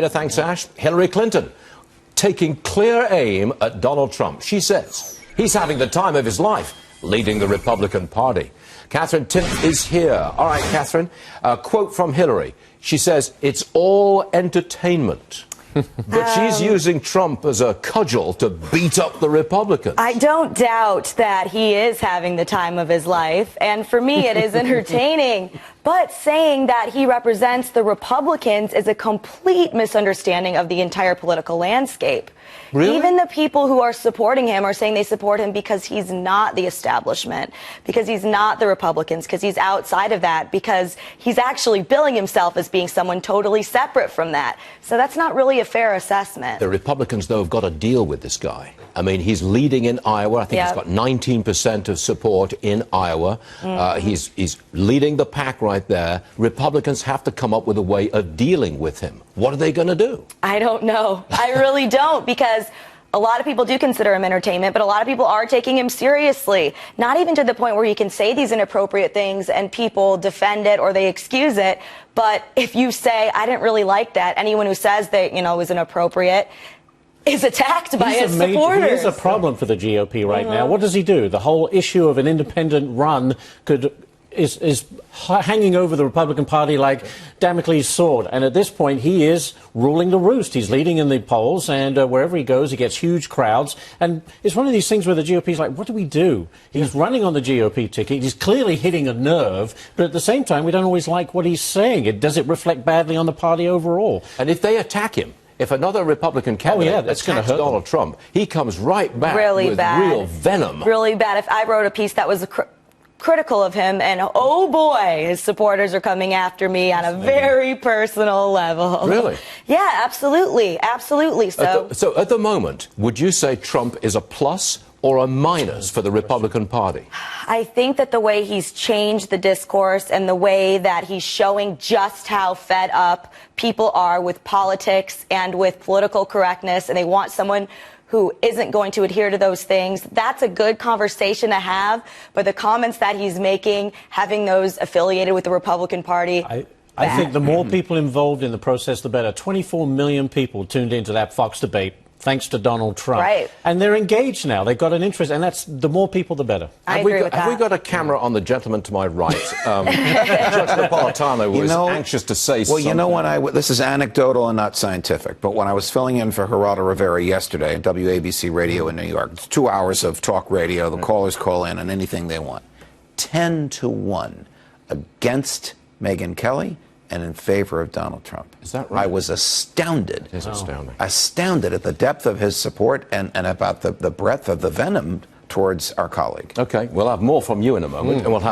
Thanks, Ash. Hillary Clinton taking clear aim at Donald Trump. She says he's having the time of his life leading the Republican Party. Katherine Timpf is here. All right, Katherine, a quote from Hillary. She says, "It's all entertainment." But she's using Trump as a cudgel to beat up the Republicans. I don't doubt that he is having the time of his life, and for me it is entertaining. But saying that he represents the Republicans is a complete misunderstanding of the entire political landscape. Really? Even the people who are supporting him are saying they support him because he's not the establishment, because he's not the Republicans, because he's outside of that, because he's actually billing himself as being someone totally separate from that. So that's not really a fair assessment. The Republicans, though, have got to deal with this guy. I mean, he's leading in Iowa. I think he's got 19% of support in Iowa. He's leading the pack right there. Republicans have to come up with a way of dealing with him. What are they going to do? I don't know. I really don't, because a lot of people do consider him entertainment, but a lot of people are taking him seriously. Not even to the point where he can say these inappropriate things and people defend it or they excuse it. But if you say, I didn't really like that, anyone who says that, was inappropriate is attacked by his supporters. He is a problem for the GOP right now. What does he do? The whole issue of an independent run is hanging over the Republican Party like Damocles' sword. And at this point, he is ruling the roost. He's leading in the polls, and wherever he goes, he gets huge crowds. And it's one of these things where the GOP is like, what do we do? He's running on the GOP ticket. He's clearly hitting a nerve. But at the same time, we don't always like what he's saying. Does it reflect badly on the party overall? And if they attack him, if another Republican candidate attacks Donald Trump, he comes right back with real venom. Really bad. If I wrote a piece that was critical of him, and oh boy, his supporters are coming after me on a very personal level. Really? Yeah, absolutely. Absolutely. So at the moment, would you say Trump is a plus or a minus for the Republican Party? I think that the way he's changed the discourse and the way that he's showing just how fed up people are with politics and with political correctness, and they want someone who isn't going to adhere to those things, that's a good conversation to have. But the comments that he's making, having those affiliated with the Republican Party, I think the more people involved in the process, the better. 24 million people tuned into that Fox debate, thanks to Donald Trump. Right. And they're engaged now. They've got an interest, and that's the more people, the better. I agree with that. Have we got a camera on the gentleman to my right? Judge Napolitano was anxious to say something. Well, this is anecdotal and not scientific, but when I was filling in for Geraldo Rivera yesterday at WABC Radio in New York, it's 2 hours of talk radio. The callers call in on anything they want. 10-1 against Megyn Kelly and in favor of Donald Trump. Is that right? I was astounded. It is astounding. Astounded at the depth of his support and about the breadth of the venom towards our colleague. Okay, we'll have more from you in a moment, and we'll have